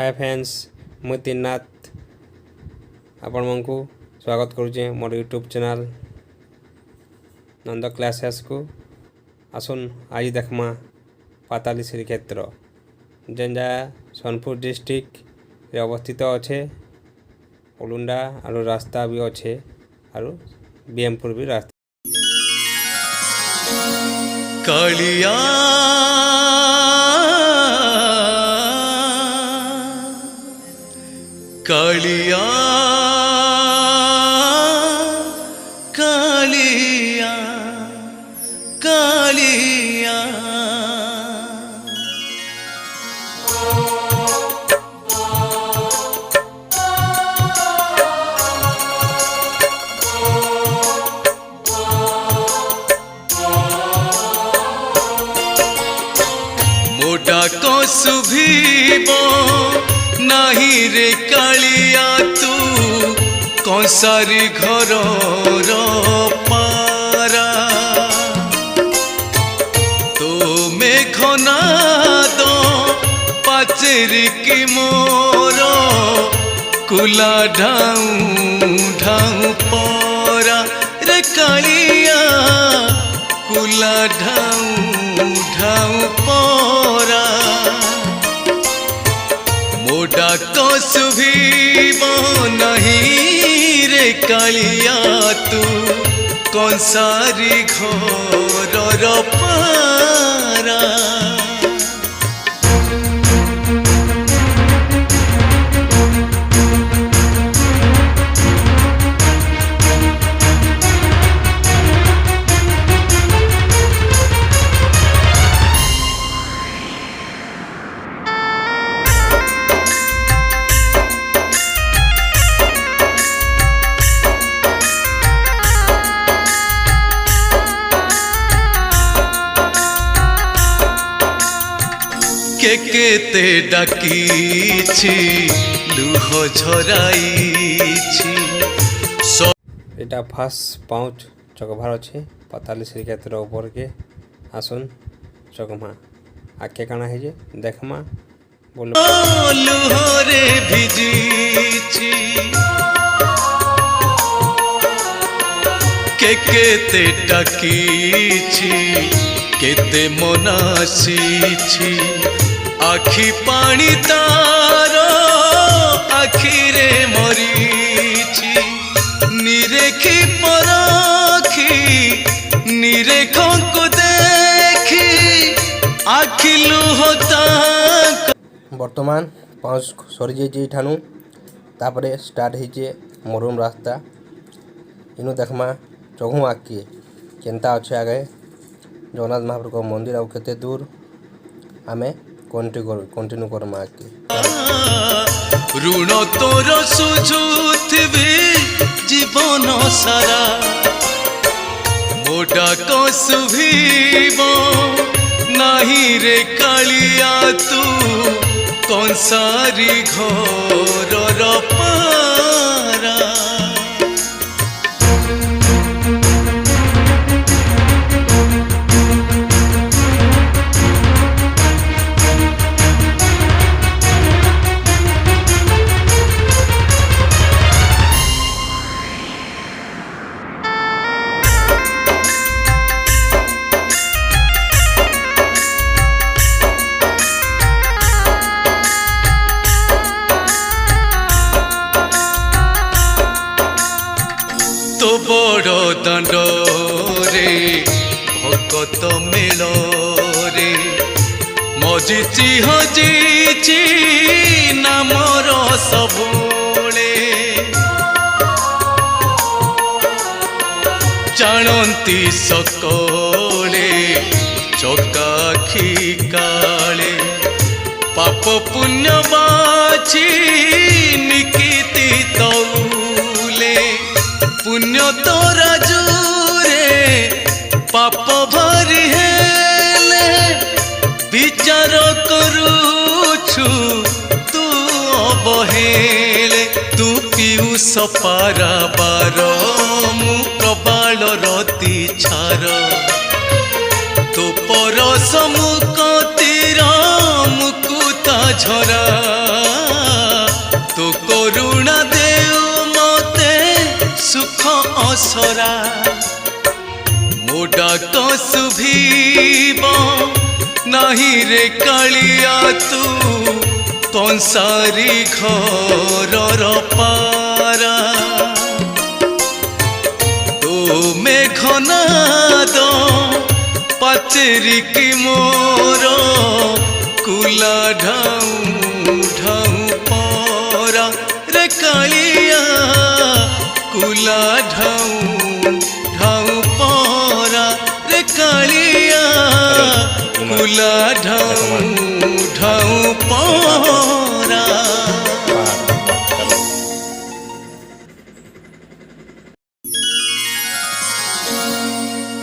Hi friends, मुझे त्रिनाथ आपण को स्वागत करुचे मोर यूट्यूब चैनल नंद क्लासेस को। आसुन आज देखमा पाताली श्रीक्षेत्र जेनजा सोनपुर डिस्ट्रिक्ट अवस्थित अच्छे। ओलुंडा आरु रास्ता भी अच्छे आरु बीएमपुर भी रास्ता। कालिया कालिया कालिया कालिया मोटा को सुभीबो नहीं रे कालिया तू कंसारी घर पारा तो मेघना दो पाचेरी की मोर कुला ढाऊ ढाऊ परा रे कालिया कुला ढाऊ ढाऊ परा मोटा तो सुभीबो नहीं रे कालिया तू कंसारी घर पारा। केते डाकीछि लुह झराईछि। एटा फास्ट पाँच चकभार अच्छे पाताली श्रीक्षेत्र ऊपर के। आसुन चकमा आके काना है जे देखमा बोलो लुहरे भिजिछि केते डाकीछि केते मनासीछि आखि पानी तार आखिरे मरीछि निरेखी परखी निरेखों को देखी आखि लुहता। वर्तमान पाँच सरी जाइए ठानु तापरे स्टार्ट होइए मरुम रास्ता। इनु देखमा चघू आगे केनता अच्छे आगे जगन्नाथ महाप्रभु मंदिर आउ केते दूर आमे कंटिन्यू करमा आगे। ऋण तोर सुझुथिबी जीवन सारा मोटा को सुभीबो नहीं रे कालिया तू कंसारी घर पारा। तो बड़ दांड रे भगत मेल रे मजिची हजिची नामर सबुले जानती सकले चकाखी काले पाप पुण्य बाची निकिति तौले पुण्य तो राजुरे पाप भरी हेले विचार करुछु तू अवहेले तू पिउ सपारा बार मु प्रबाल रति छार तो पर समुक तीर मुकुता झरा सरा मो डाक शुभिब नहीं रे कालिया तू कंसारी घर पारा तो मेघनाद पाचेरी की मोर कुला ढाऊ ढाऊ परा रे कालिया कुला ढाऊ ढाऊ परा रे कालिया कुला ढाऊ ढाऊ परा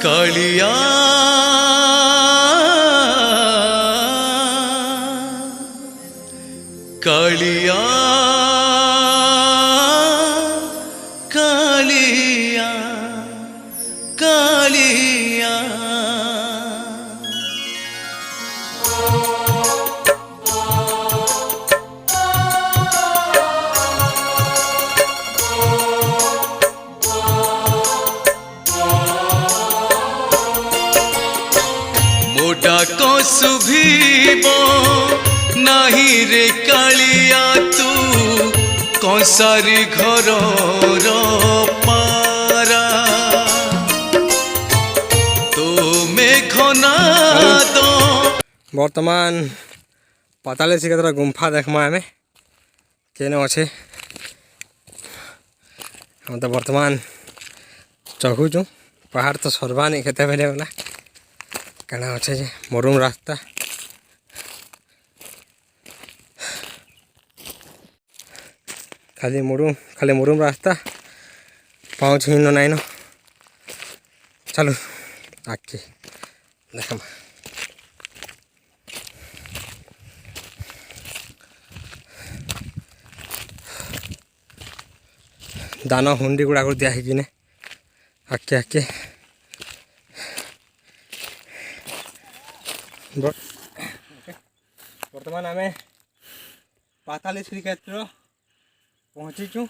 कालिया कालिया कालिया कालिया डाक शुभिब नहीं रे कालिया तू कंसारी घर पारा तो मेघनाद बर्तमान पाताले सिकतर गुम्फा देखमा आमे केने अच्छे हम तो बर्तमान चघुचु पहाड़ तो सरवा नहीं खेते बेले गला कना अच्छे जे मरुम रास्ता खाली मरुम रास्ता पाँच ही नाई न चलो आके देखमा दाना हुंडी गुड़ा कर दिया है आके आके बर्तमान आम पाताली श्रीक्षेत्र पहुँचीचु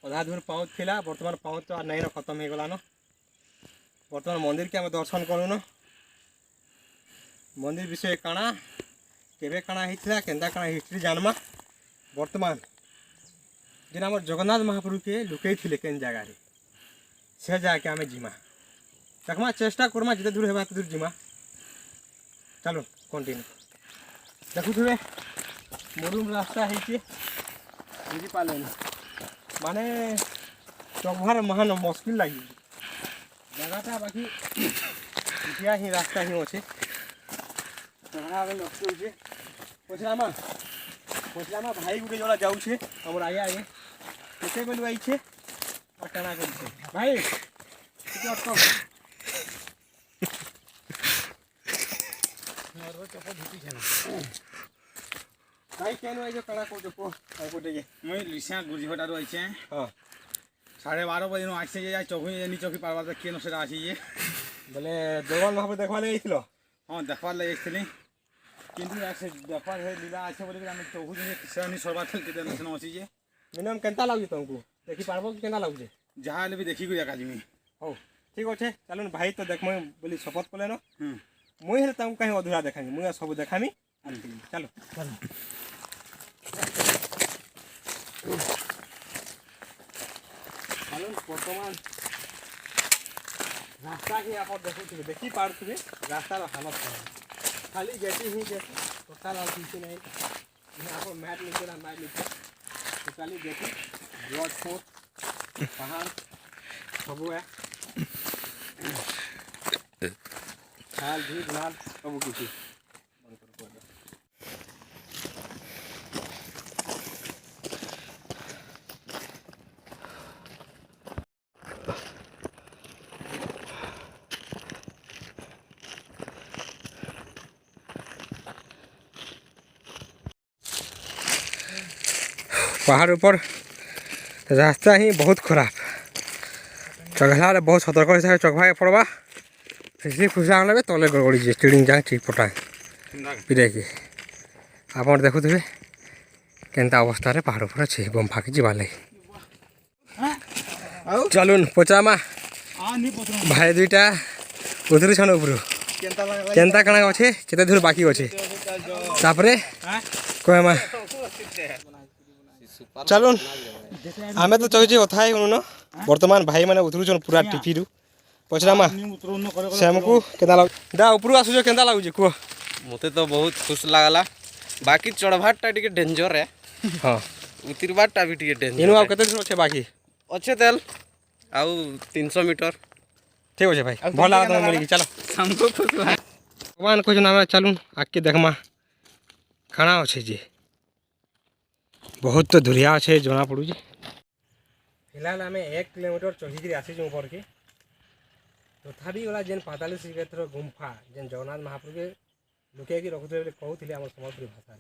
अधा दूर पाँच थिला बर्तमान पाँच तो नहीं खत्म हो गलान बर्तमान मंदिर के आम दर्शन करूँ मंदिर विषय काना केबे काना होता केन्ता काना हिस्ट्री जानमा बर्तमान जेन आम जगन्नाथ महाप्रभु के लुकई थे केन जगार से जाके आम जिमा देखमा चेष्टा करमा जिते दूर है दूर जिमा चलो कंटिन्यू देखुए मरुम रास्ता है बुझीपारे माने चकबार महान मुस्किल लगी जगहटा बाकी इतिहा ही रास्ता ही अच्छे पचलामा भाई गुटे जोड़ा जाऊे आम आगे आगे केते बेलू आई और टना कर भाई अटक भाई केन आई कड़ा को को कोटे के मैं लिसा गुरजीहटारू आइछे हां 12:30 बजे आइछे जे चौकी नी चौकी पारवा केन से आसी जे बोले देवान महाप्रभु देखवा ले आइथिलो हां देखवा ले आइथिली किंतु आसे देखवा है लीला आछे बोले हम चौकी जे किसानी सरबाथल के देन से आसी जे मिनिमम केनता लागि तुमको देखि पारबो केना लागु जहां भी देखि गुया काजी हो ठीक अच्छे चलो भाई तो देख मैं बोली शपथ कले न मुई हेले तुमको कहीं अधूरा देखामी मुई सब देखामी चलो चलो बर्तमान रास्ता ही आप देखुए देखी पारे रास्तार हालत खाली जेटी ही जेटी टोटाल और किसी नहीं आप मैट नीचे मैट नीचे टोटाली जेटी ब्लड फोर्ट पहाड़ सब है खाल झील नाल सब किसी पहाड़ ऊपर रास्ता ही बहुत खराब चढ़ला बहुत सतर्क हिसाब से चढ़वा पड़वा फिसली फुसला लगे तले गड़गड़ी जाए चिड़िंग जाए ठीक पटा पिड़े आप देखुए केन्ता अवस्था पहाड़ ऊपर अच्छे बम फाँकी जावार लगे ଆଉ चलुन पचामा नी पचरा भाई दुईटा उतरी छन उपरु केनता लागला केनता कणा अच्छे केते दूर बाकी अच्छे तापरे हां कहमा चलुन आमे तो चौजी ओथाई हुनु न वर्तमान भाई माने उतरू छन पूरा टिफिरु पचरामा नी उतरो न करे से हमको केदा लाग दा उपरु आसु केनता लागु को मते तो बहुत खुश लागला बाकी चढ़भाटा टिके डेंजर है हां उतरबाटा भी टिके डेंजर इनु आ केते दूर अच्छे बाकी अच्छे तेल आउ 300 मीटर ठीक है भाई भल लागत मिली चलो हमको खुश लाग भगवान को जना चलून आके देखमा खाना अच्छे जी बहुत तो धुरिया अच्छे जना पड़ू जी फिलहाल आम 1 किलोमीटर चढ़ी आसीचु ऊपर के तथापि वाला जेन पाताली श्रीक्षेत्र गुम्फा जेन जगन्नाथ महाप्रभु के लुके कि रखुते कहते आम सम्बलपुरी भाषा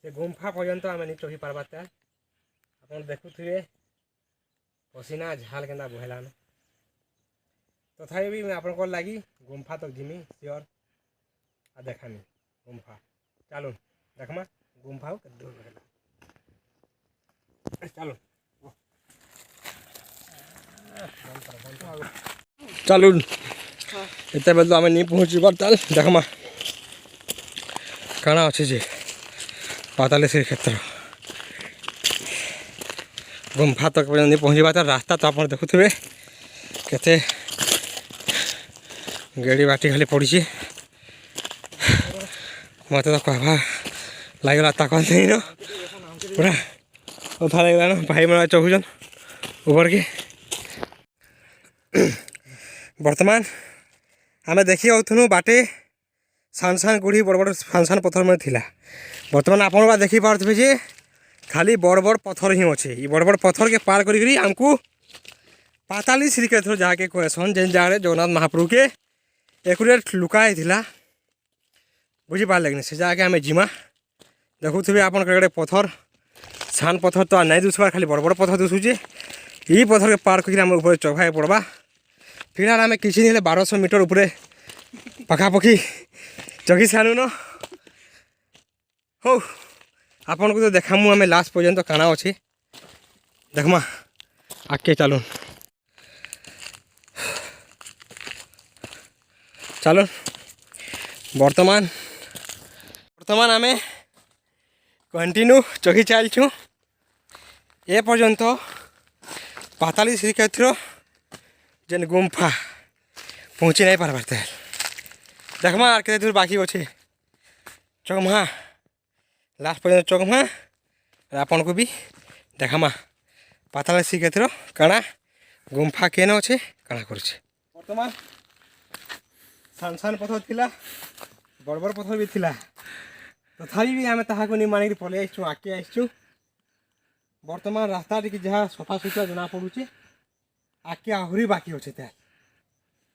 से गुम्फा पर्यंत आम नहीं चढ़ी पार्बा आप देखुए पसीना झाल के बहलान तथापि भी मैं आप लगी गुम्फा तक जिमी सियोर आ देखामी गुम्फा चलो देखमा गुम्फा दूर चलो चलो एत बेल तो आम नहीं पहुँची बार चल देखमा काना अच्छे जी पाताली श्रीक्षेत्र गुम्फा तक नहीं पहुँचवा तो रास्ता तो आप देखुए केते गेड़ी बाटी खाली पड़ी मत तो कहवा लगला ताकत नहीं न पूरा उठा लगला न भाई मन चौकन ऊपर के बर्तमान आम देखी आउथुनु बाटे सान सान गुड़ी बड़ बड़ सान सान पत्थर में थिला बर्तमान आप देखी पारे जे खाली बड़ बड़ पत्थर ही अच्छे ये बड़ बड़ पत्थर के पार करी आमको पाताली श्रीक्षेत्र जहाँके कहसन जेन जगह जगन्नाथ महाप्रभु के एकुरेट लुकाई थिला बुझीपार लगनी से जगह आम जिमा देखुए आप पत्थर सान पत्थर तो नहीं दुसबार खाली बड़ बड़ पत्थर दुसुचे ये पत्थर के पार करके ऊपर चढ़ाई पड़वा फिलहाल आम किसी नहीं 1200 मीटर ऊपर पखापाखि जगी सारू न हो आपन को तो देखामु आम लास्ट पर्यंत काना अच्छे देखमा आगे चलून चलो बर्तमान आम कंटिन्यू चढ़ी चलचु ए पर्यंत पाताली श्रीक्षेत्र जेन गुम्फा पहुँची नहीं पार्बार देखमा आर के दूर बाकी अच्छे चकमा लास्ट पर्यंत चकमा आपन को भी देखामा पाताली श्रीक्षेत्र काना गुम्फा केन अच्छे काना करुचे बर्तमान सान सान पत्थर थिला बड़ बड़ पत्थर भी थिला तथापि भी आम ताहा को नहीं मानिक पलि आसचु आगे आसचु बर्तमान रास्ता टी जहाँ सफा सुतरा जना पड़ुचे आगे आहरी बाकी अच्छे तेल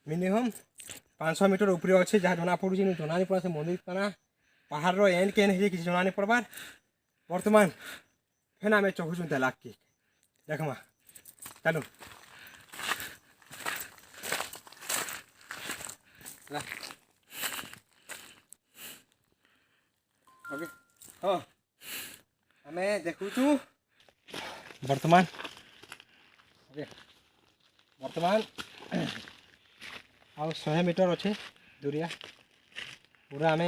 मिनिमम 500 मीटर ऊपर अच्छे जहाँ जना पड़ुचे जना नहीं पड़ा से मंदिर काना पहाड़ रो एंड केन है किसी जना नहीं पड़बार बर्तमान फेन आम चढ़ुचु तेल आगे देखमा चलो ओके हाँ आम देखुचु बर्तमान ओके बर्तमान आउ 100 मीटर अच्छे दूरिया पूरा आम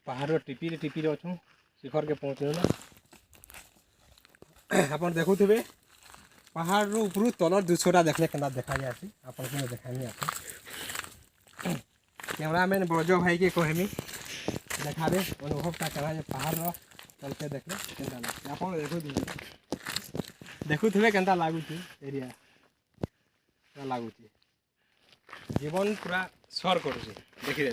पहाड़ टिपी टिपी अच्छु शिखर के पहुँचल ना आप देखुवे पहाड़ ऊपर तलर दृश्यटा देखने के देखा जाए आपको देखामी आप कैमरामैन ब्रज भाई के कहमी देखाबे अनुभवटा करा पहाड़ चल के देखले आप देखुवे केनता लगुच एरिया लगुच जीवन पूरा सर करुचे देखीदे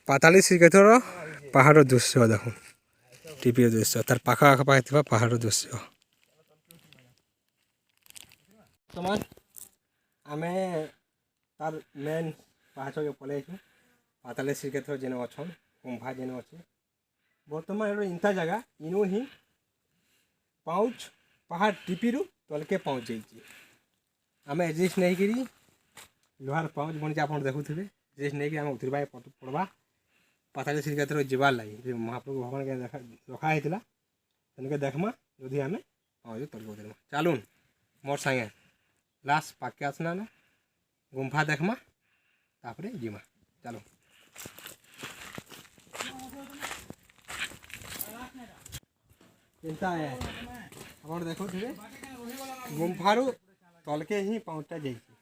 पाताली श्रीक्षेत्र पहाड़ दृश्य देखो टीपी दृश्य तार पाख आखपाखे पहाड़ दृश्य बर्तमान आम तार मेन पाहाच के पलैु पाताली श्रीक्षेत्र जेन अच्छन गुम्फा जेन अच्छे बर्तमान इंता जगह इनु ही पाँच पहाड़ टीपी तल के पहुँच जाइए आम एडजस्ट नहीं करी लोहार पाँच बन आप देखुवे एडजस्ट नहीं आम उतरवा पड़वा ପାତାଳି ଶ୍ରୀକ୍ଷେତ୍ର ଯିବାର୍ ଲାଗି ଯେ ମହାପ୍ରଭୁ ଭଗବାନକେ ରଖା ହେଇଥିଲା ସେନକେ ଦେଖ୍ମା ଯଦି ଆମେ ପାଉଛୁ ତଲ୍କେ ଉତର୍ମା। ଚାଲୁନ୍ ମୋର୍ ସାଙ୍ଗେ ଲାଷ୍ଟ ପାଖ୍କେ ଆସ୍ନା ନା ଗୁମ୍ଫା ଦେଖ୍ମା ତାପରେ ଯିମା। ଚାଲୁନ୍। କେନ୍ତା ଆପଣ ଦେଖୁଥିବେ ଗୁମ୍ଫାରୁ ତଲ୍କେ ହିଁ ପାଉଁଟା ଯାଇଛି।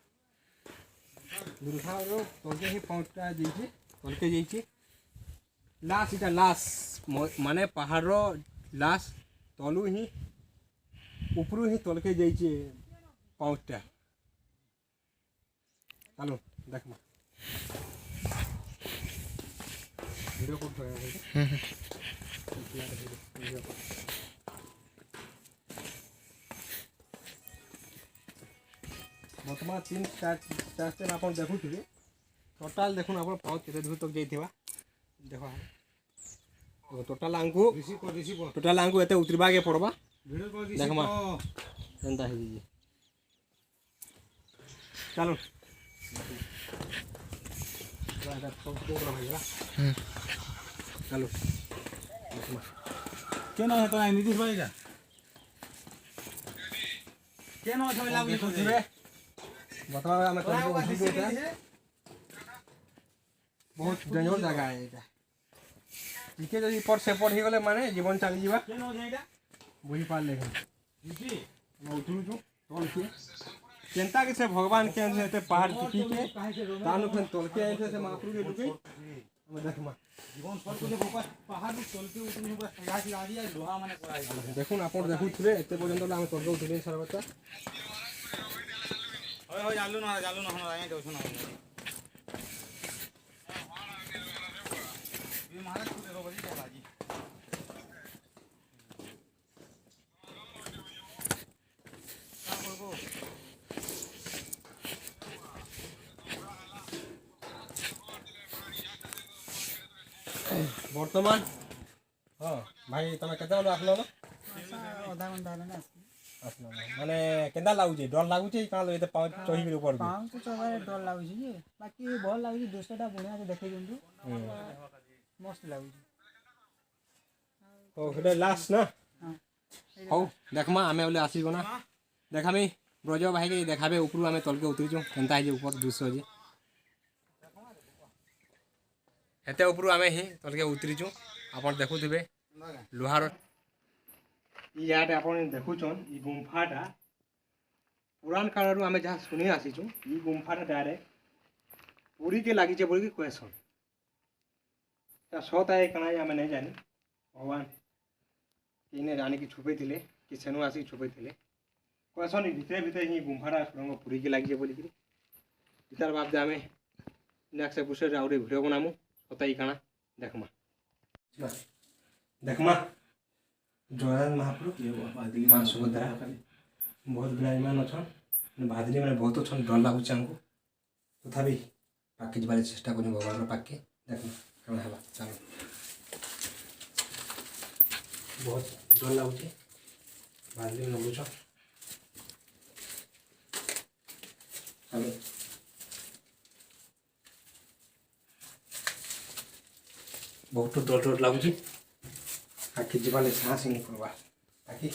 ଗୁମ୍ଫାରୁ ତଲ୍କେ ହିଁ ପାଉଁଟା ଯାଇଛି ତଲ୍କେ ଯାଇଛି। ଲାଷ୍ଟ ଏଇଟା ଲାଷ୍ଟ ମାନେ ପାହାଡ଼ର ଲାଷ୍ଟ ତଲୁ ହିଁ ଉପରୁ ହିଁ ତଲ୍କେ ଯାଇଛି ପାଉଁଟା। ଚାଲୁ ଦେଖ୍ମା। ଭିଡ଼ିଓ କରୁଛ ବର୍ତ୍ତମାନ 3-4 ଷ୍ଟେନ୍ ଆପଣ ଦେଖୁଥିବେ। ଟୋଟାଲ୍ ଦେଖୁନ୍ ଆପଣ ପାଉଁ କେତେ ଦୂର ତକ୍ ଯାଇଥିବା ଦେଖ। ଟୋଟାଲ୍ ଆଙ୍କୁ ଏତେ ଉତରିବାକେ ପଡ଼ବା। ଦେଖ୍ମା କେନ୍ତା ହେଇଯାଇଛି। ଚାଲୁ ଚାଲୁ କେନ ଅଛ ତମେ ନିତିଶ ଭାଇ ଏଇଟା କେନ ଅଛ ଲାଗୁଛି ବର୍ତ୍ତମାନ ଆମେ ବହୁତ ଡେଞ୍ଜର ଜାଗା ଏଇଟା। ଟିକେ ଯଦି ଏପଟ ସେପଟ ହେଇଗଲେ ମାନେ ଜୀବନ ଚାଲିଯିବା। କେନ ଅଛ ଏଇଟା ବୁଝିପାରିଲେ ଆମେ ଦିଦି ଉଠୁଛୁ ତଳକେ କେନ୍ତା କି ସେ ଭଗବାନ କେନ୍ ଏତେ ପାହାଡ଼ ଟିକିକେ ତାନୁ ଫେନ୍ ତଳକେ ଆଇছে ସେ ମହାପ୍ରଭୁକେ ଡୁକେ ଆମେ ଦେଖ୍ମା। জীবন সরকু যে পাহাড় চলতে উঠুনি পুরা সাইডাছি আজি আর লোহা মানে করাই দেখুন ଆପଣ ଦେଖୁଥିବେ ଏତେ ପର୍ଯ୍ୟନ୍ତ ଆମେ ତଳକେ ଉଠିନି ସର୍ବତ। হয় হয় জানলু না হন আগে যাউছ না এই মহারাজ কো দেখো বলি চল আজি কা করব ବର୍ତ୍ତମାନ ହଁ ଭାଇ ତମେ କେତେବେଳୁ ଆସିଲ ନା? ଅଧା ଘଣ୍ଟା ହେଲାଣି ଆସିଲ ନା ମାନେ କେନ୍ତା ଲାଗୁଛି ଡର ଲାଗୁଛି କାଣା ଏତେ ପାଉଁ ଚଢ଼ିକିରି ଉପରକୁ? ପାଉଁଶ ଚଢ଼ବାରେ ଡର ଲାଗୁଛି ଯେ ବାକି ଭଲ ଲାଗୁଛି ଦୃଶ୍ୟଟା ବଢ଼ିଆ ସେ ଦେଖେଇ ଦିଅନ୍ତୁ ମସ୍ତ ଲାଗୁଛି। ହଉ ସେଟା ଲାଷ୍ଟ ନା? ହଉ ଦେଖ୍ମା ଆମେ ବୋଲେ ଆସିବ ନା ଦେખાମି ବ୍ରଜ ଭାଇକେ ଦେખાବେ ଉପରୁ ଆମେ ତଳକେ ଉତରିଛୁ କେନ୍ତା ହେଇଛି ଉପର ଦୃଶ୍ୟ ଅଛି। ଏତେ ଉପରୁ ଆମେ ହିଁ ତଳକେ ଉତରିଛୁ ଆପଣ ଦେଖୁଥିବେ ଲୁହାର ଇଆଡ଼େ ଆପଣ ଦେଖୁଛନ୍ ଇ ଗୁମ୍ଫାଟା ପୁରାଣ କାଳରୁ ଆମେ ଯାହା ଶୁଣି ଆସିଛୁ ଇ ଗୁମ୍ଫାଟା ଡାଇରେକ୍ଟ ପୁରୀକେ ଲାଗିଛେ ବୋଲିକି କହେସନ୍। ତା ସତ ଆଏ କାଣା ଆମେ ନାଇଁ ଜାନି ଭଗବାନ କିନେ ଆଣିକି ଛୁପେଇଥିଲେ କି ସେନୁ ଆସିକି ଛୁପେଇଥିଲେ କହେସନ୍ ଭିତରେ ଭିତରେ ହିଁ ଗୁମ୍ଫାଟା ସୁରଙ୍ଗ ପୁରୀକେ ଲାଗିଛେ ବୋଲିକିରି ଭିତର ବାବଦେ ଆମେ ନେକ୍ସଟ ଏପିସୋଡ଼ରେ ଆଉ ଗୋଟେ ଭିଡ଼ିଓ ବନାମୁ ସତାଇ କାଣା ଦେଖ୍ମା ଦେଖ୍ମା। ଜଗନ୍ନାଥ ମହାପ୍ରଭୁ ମା ସୁଭଦ୍ରା ବହୁତ ବିରାଜମାନ ଅଛନ୍ ଭାଦ୍ରୀ ମାନେ ବହୁତ ଅଛନ୍ ଡର ଲାଗୁଛି ଆମକୁ ତଥାପି ପାଖକେ ଯିବାର ଚେଷ୍ଟା କରୁଛୁ ଭଗବାନର ପାଖକେ ଦେଖ୍ମା କାଣା ହେବା। ଚାଲ ବହୁତ ଡର ଲାଗୁଛି ଭାଦ୍ରୀ ନବୁଛ ଚାଲ ବହୁତ ଡର ଲାଗୁଛି ଆଖି ଯିବାରେ ସାହସ ହିଁ କରବା ଆଖି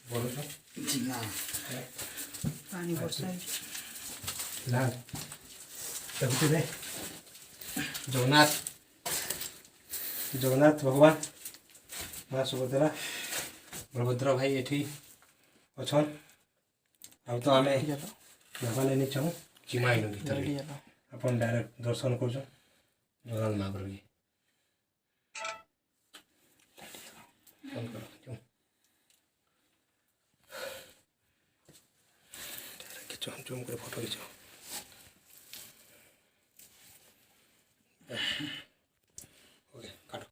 ବଢ଼ୁଛ ଝିଙ୍ଗା ପାଣି ବର୍ଷା ହେଇଛି ଦେଖୁଥିବେ ଜଗନ୍ନାଥ ଭଗବାନ ମା ସୁଭଦ୍ରା ବଳଭଦ୍ର ଭାଇ ଏଠି ଅଛନ୍ ଆଉ ତ ଆମେ ନେବାଲେ ନି ଚାହୁଁ ଜିମା ଇନୁ ଭିତରେ ଆପଣ ଡାଇରେକ୍ଟ ଦର୍ଶନ କରୁଛନ୍ ଜଗନ୍ନାଥ ମହାପ୍ରଭୁ জুম করে ফটো খিচ ওকে কাটো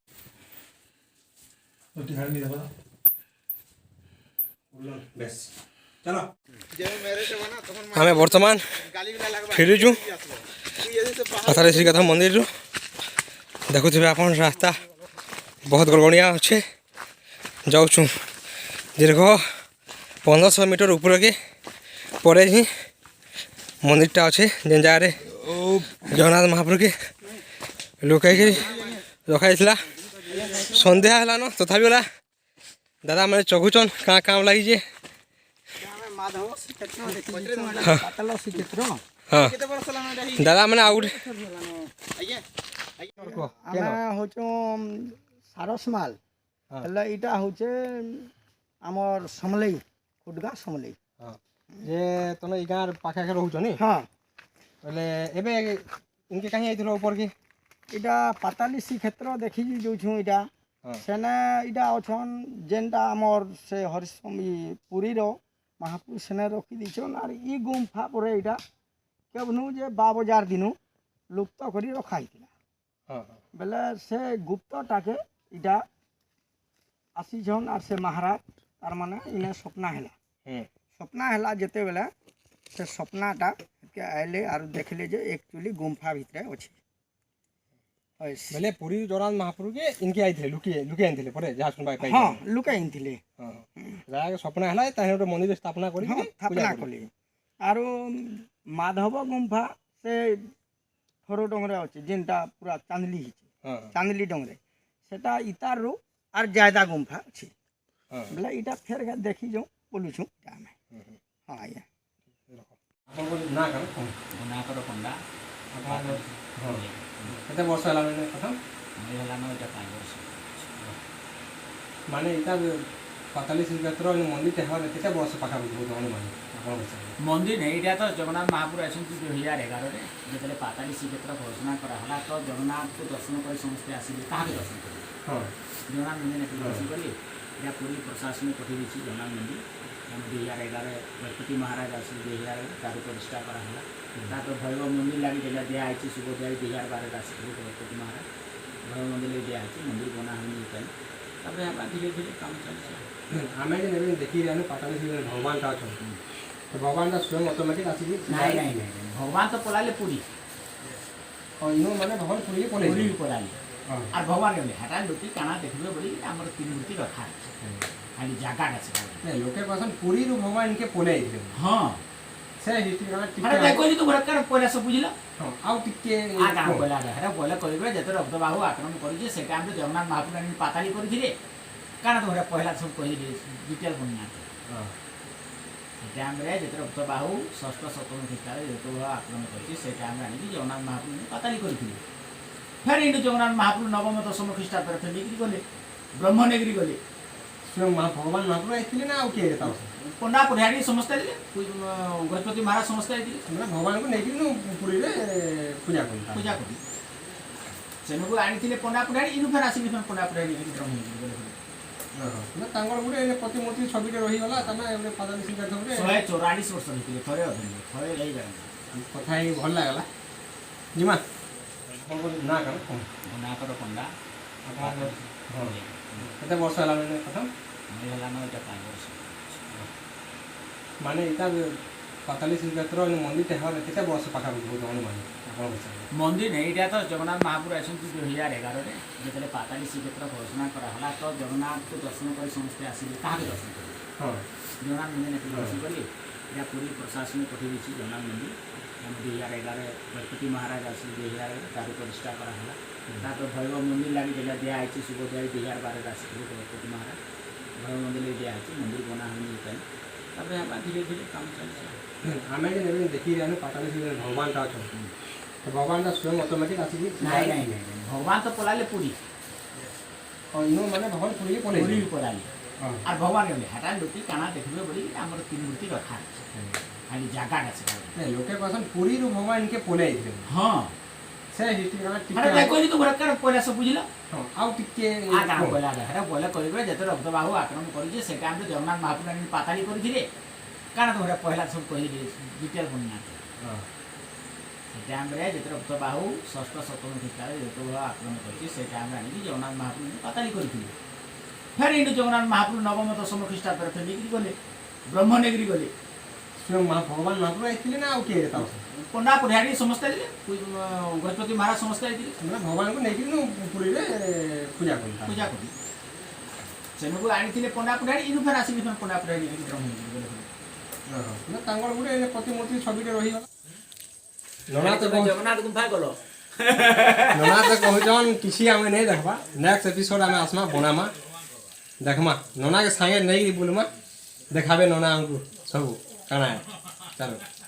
রুটি খাড়ি দেখো বেশ চলো ଆମେ ବର୍ତ୍ତମାନ ଫେରୁଛୁ ପାତାଳି ଶ୍ରୀକ୍ଷେତ୍ର ମନ୍ଦିରରୁ ଦେଖୁଥିବେ ଆପଣ ରାସ୍ତା ବହୁତ ଗଡ଼ଗଡ଼ିଆ ଅଛେ ଯାଉଛୁ ଦୀର୍ଘ 1500 ମିଟର ଉପରକେ ପରେ ହିଁ ମନ୍ଦିରଟା ଅଛେ ଯେନ୍ ଜାଗାରେ ଜଗନ୍ନାଥ ମହାପ୍ରଭୁକେ ଲୁକାଇକି ରଖାଯାଇଥିଲା ସନ୍ଧ୍ୟା ହେଲାନ ତଥାପି ଗଲା ଦାଦା ମାନେ ଚଘୁଛନ୍ କାଁ କାମ ଲାଗିଛେ ମାଧବ ଶ୍ରୀକ୍ଷେତ୍ର ଦେଖିଛୁ ପାତାଳ ଶ୍ରୀକ୍ଷେତ୍ର ହଁ ଦାଦା ମାନେ ଆଉ ଗୋଟେ ଆମେ ହଉଛୁ ସାରସମାଲ ହେଲେ ଏଇଟା ହଉଛେ ଆମର ସମଲେଇ ଖୁଡ଼ଗା ସମଲେଇ ଯେ ତମେ ଏଇ ଗାଁର ପାଖାପାଖି ରହୁଛ ନି ହଁ ବୋଲେ ଏବେ ଇନକେ କାହିଁ ଆଇଥିଲ ଉପରକି ଏଇଟା ପାତାଳି ଶ୍ରୀକ୍ଷେତ୍ର ଦେଖିକି ଯାଉଛୁ ଏଇଟା ସେନେ ଏଇଟା ଅଛନ୍ ଯେନ୍ଟା ଆମର ସେ ପୁରୀର ମହାପୁର ସେନେ ରଖିଦେଇଛନ୍ ଆର୍ ଇ ଗୁମ୍ଫା ପରେ ଏଇଟା କେବନୁ ଯେ 12,000 ଦିନୁ ଲୁପ୍ତ କରି ରଖା ହେଇଥିଲା ବେଲେ ସେ ଗୁପ୍ତଟାକେ ଇଟା ଆସିଛନ୍ ଆର୍ ସେ ମହାରାଜ ତାର ମାନେ ଇନେ ସ୍ୱପ୍ନା ହେଲା ଯେତେବେଲେ ସେ ସ୍ୱପ୍ନାଟା ଆଇଲେ ଆର୍ ଦେଖିଲେ ଯେ ଆକ୍ଚୁଆଲି ଗୁମ୍ଫା ଭିତରେ ଅଛି ବେଲେ ପୁରୀ ଜଗନ୍ନାଥ ମହାପ୍ରଭୁକେ ଇନକେ ଆଇଥିଲେ ଲୁକି ଆଣିଥିଲେ ପରେ ଯାହା ଶୁଣବା ପାଇ ହଁ ଲୁକାଇ ଆଣିଥିଲେ ଯାହା ସ୍ୱପ୍ନ ହେଲା ତାहे ଗୋଟେ ମନ୍ଦିର ସ୍ଥାପନା କରି ସ୍ଥାପନା କଲେ ଆରୁ ମାଧବ ଗୁମ୍ଫା ସେ ଥର ଡଙ୍ଗରେ ଅଛି ଯେନ୍ଟା ପୁରା ଚାନ୍ଦଲି ହେଇଛି ଚାନ୍ଦଲି ଡଙ୍ଗରେ ସେଟା ଇତାରରୁ ଆର୍ ଜାୟଦା ଗୁମ୍ଫା ଅଛି ବୋଲେ ଇଟା ଫେର ଦେଖି ଯାଉ ବୋଲୁଛୁ ଆମେ ହଁ ଆଜ୍ଞା ଆପଣଙ୍କର ନାଁ କାଣା ନାକର ପଣ୍ଡା କେତେ ବର୍ଷ ହେଲା କଥା ହେଲାନ ଏଇଟା 5 ବର୍ଷ ମାନେ ଏଇଟା ପାତାଳି ଶ୍ରୀକ୍ଷେତ୍ର ମନ୍ଦିରଟା ହେବାର କେତେ ବର୍ଷ ପାଖାପାଖି ବହୁତ ଅନୁମାନ ଆପଣଙ୍କ ମନ୍ଦିର ନେଇ ଏଇଟା ତ ଜଗନ୍ନାଥ ମହାପୁର ଆସନ୍ତି 2011 ଯେତେବେଳେ ପାତାଳି ଶ୍ରୀକ୍ଷେତ୍ର ଘୋଷଣା କରାହେଲା ତ ଜଗନ୍ନାଥକୁ ଦର୍ଶନ କରି ସମସ୍ତେ ଆସିଲେ କାହାକୁ ଦର୍ଶନ କରିବେ ଜଗନ୍ନାଥ ମନ୍ଦିର ଏଠି ଦର୍ଶନ କରି ଏଇଟା ପୁରୀ ପ୍ରଶାସନ ପଠାଇ ଦେଇଛି ଜଗନ୍ନାଥ ମନ୍ଦିର 2011 ଗଜପତି ମହାରାଜ ଆସିଲେ 2011 ତାକୁ ପ୍ରତିଷ୍ଠା କରାହେଲା ତାପରେ ଭୈରବ ମନ୍ଦିର ଲାଗି ଯେଟା ଦିଆହେଇଛି ସୁଭଦ୍ରାରେ 2012 ଆସିଥିଲେ ଗଜପତି ମହାରାଜ ଭୈରବ ମନ୍ଦିର ଦିଆହେଇଛି ମନ୍ଦିର ବନା ହେଇନି ପାଇଁ ତାପରେ ଆମେ ଧୀରେ ଧୀରେ କାମ ଚାଲିଛି ଆମେ ଯେ ଏବେ ଦେଖି ଆମେ ପାତାଳି ଶ୍ରୀକ୍ଷେତ୍ର ଭଗବାନଟା ଅଛନ୍ତି ଭଗବାନଟା ସ୍ୱୟଂ ଅଟୋମେଟିକ୍ ଆସିକି ନାଇଁ ନାଇଁ ନାଇଁ ଭଗବାନ ତ ପଳାଇଲେ ପୁରୀ ଇନୁ ମାନେ ଭଗବାନ ପୁରୀ ପଳେଇ ପୁରୀ ପଳାଇଲେ আর ভগবান গেলে হেটা লোকে কানা দেখবে বলি আমার 3 মূর্তি রখা আছে খালি জায়গাটা সেটা লোকে কখন পুরীরু ভগবান ইনকে পলে আইଥିଲେ হ্যাঁ সে হিস্ট্রি কানা ঠিক আরে দেখো তো ঘর কার পয়লা সব বুঝিলা আউ টিকে আ কানা পয়লা হেটা পয়লা কইবে যেতে রক্ত বাহু আক্রমণ করিছে সেটা আমরা জগন্নাথ মহাপুর আনি পাতালি করিছিলে কানা তো ঘরে পয়লা সব কই দিয়ে ডিটেল বন্যা সেটা আমরা যেতে রক্ত বাহু ষষ্ঠ সপ্তম খ্রিস্টাব্দে যেতে আক্রমণ করিছে সেটা আমরা আনি জগন্নাথ মহাপুর পাতালি করিছিলে ফের ইন্টু জগন্নাথ মহাপুর নবম দশম খ্রিস্টাব্দে ফের নেগরি গলে ব্রহ্ম নেগরি গলে স্বয়ং ভগবান মহাপুর আইଥିଲେ না আউ কে তাও পন্ডা পুরাড়ি সমস্ত দিলে গজপতি মহারাজ সমস্ত দিলে মানে ভগবানকে নেকি পুরীরে পূজা করি সেনকু আনিଥିଲେ পন্ডা পুরাড়ি ইনু ফের আসিনি ফের পন্ডা পুরাড়ি ব্রহ্ম নেগরি গলে না তাঙ্গর গুড়ে প্রতিমূর্তি ছবিটা রহিগলা তামে এবে পাতালি শ্রীক্ষেত্র গুড়ে 144 ବର୍ଷ ହେଇଥିଲେ ଥରେ ଅଧେ ଥରେ ହେଇଗଲା କଥା ହେଇ ଭଲ ଲାଗଲା ଜିମା ନା କାଣା ନାକର ପଣ୍ଡା କେତେ ବର୍ଷ ହେଲା କଥା ହେଲାନ ଏଇଟା 5 ବର୍ଷ ମାନେ ଏଇଟା ପାତାଳି ଶ୍ରୀକ୍ଷେତ୍ର ମନ୍ଦିରଟା ହେବାର କେତେ ବର୍ଷ ପାଖାପାଖି ବହୁତ ଅନୁମାନ ଆପଣଙ୍କ ମନ୍ଦିର ଏଇଟା ତ ଜଗନ୍ନାଥ ମହାପୁର ଆସନ୍ତି 2011 ଯେତେବେଳେ ପାତାଳି ଶ୍ରୀକ୍ଷେତ୍ର ଘୋଷଣା କରାହେଲା ତ ଜଗନ୍ନାଥକୁ ଦର୍ଶନ କରି ସମସ୍ତେ ଆସିଲେ କାହାକୁ ଦର୍ଶନ କରିବେ ଜଗନ୍ନାଥ ମନ୍ଦିର ଏଠି ଦର୍ଶନ କଲି ଏଇଟା ପୁରୀ ପ୍ରଶାସନ ପଠାଇ ଦେଇଛି ଜଗନ୍ନାଥ ମନ୍ଦିର 2011 ଗଜପତି ମହାରାଜ ଆସିଲେ 2011 ତାକୁ ପ୍ରତିଷ୍ଠା କରାହେଲା ତାପରେ ଭୈରବ ମନ୍ଦିର ଲାଗି ଯେଟା ଦିଆହେଇଛି ସୁଭଦ୍ରାରେ 2012 ଆସିଥିଲେ ଗଜପତି ମହାରାଜ ଭୈରବ ମନ୍ଦିର ଦିଆହେଇଛି ମନ୍ଦିର ବନା ହେଇନି ପାଇଁ ତାପରେ ଆମେ ଧୀରେ ଧୀରେ କାମ ଚାଲିଛି ଆମେ ଯେ ଏବେ ଦେଖି ଆମେ ପାତାଳି ଶ୍ରୀକ୍ଷେତ୍ର ଭଗବାନଟା ଅଛନ୍ତି ଭଗବାନଟା ସ୍ୱୟଂ ଅଟୋମେଟିକ୍ ଆସିକି ନାଇଁ ନାଇଁ ନାଇଁ ଭଗବାନ ତ ପଳାଇଲେ ପୁରୀ ଇନୁ ମାନେ ଭଗବାନ ପୁରୀ ପୁରୀ ପଳାଇଲେ আর ভগবান গেলে হেটা লোকে কানা দেখবে বলি আমার 3 মূর্তি রখা আছে খালি জায়গাটা সেটা লোকে কখন পুরীরু ভগবান ইনকে পলে আইଥିଲେ হ্যাঁ সে হিস্ট্রি কানা ঠিক আরে দেখো তো ঘর কার পয়লা সব বুঝিলা আউ টিকে আ কানা পয়লা হেটা পয়লা কইবে যেতে রক্ত বাহু আক্রমণ করিছে সেটা আমরা জগন্নাথ মহাপুর আনি পাতালি করিছিলে কানা তো ঘরে পয়লা সব কই দিয়ে ডিটেল বন্যা সেটা আমরা যেতে রক্ত বাহু ষষ্ঠ সপ্তম খ্রিস্টাব্দে যেতে আক্রমণ করিছে সেটা আমরা আনি জগন্নাথ মহাপুর পাতালি করিছিলে ফের ইন্টু জগন্নাথ মহাপুর নবম দশম খ্রিস্টাব্দে ফের নেগরি গলে ব্রহ্ম নেগরি গলে স্বয়ং ভগবান মহাপুর আইଥିଲେ না আউ কে তাও পন্ডা পুরাড়ি সমস্ত দিলে গজপতি মহারাজ সমস্ত দিলে মানে ভগবানকে নেকি পুরীরে পূজা করি সেনকু আনিଥିଲେ পন্ডা পুরাড়ি ইনু ফের আসিনি ফের পন্ডা পুরাড়ি ব্রহ্ম নেগরি গলে না তাঙ্গর গুড়ে প্রতিমূর্তি ছবিটা রহিগলা জগন্নাথ গুম্ফা গল नना तो कहून किसी आमे नहीं देखबा नेक्स्ट एपिसोड आमे आसमा बनामा देखमा नना के संगे नहीं बुलमा देखाबे नना हमको सब काना है चलो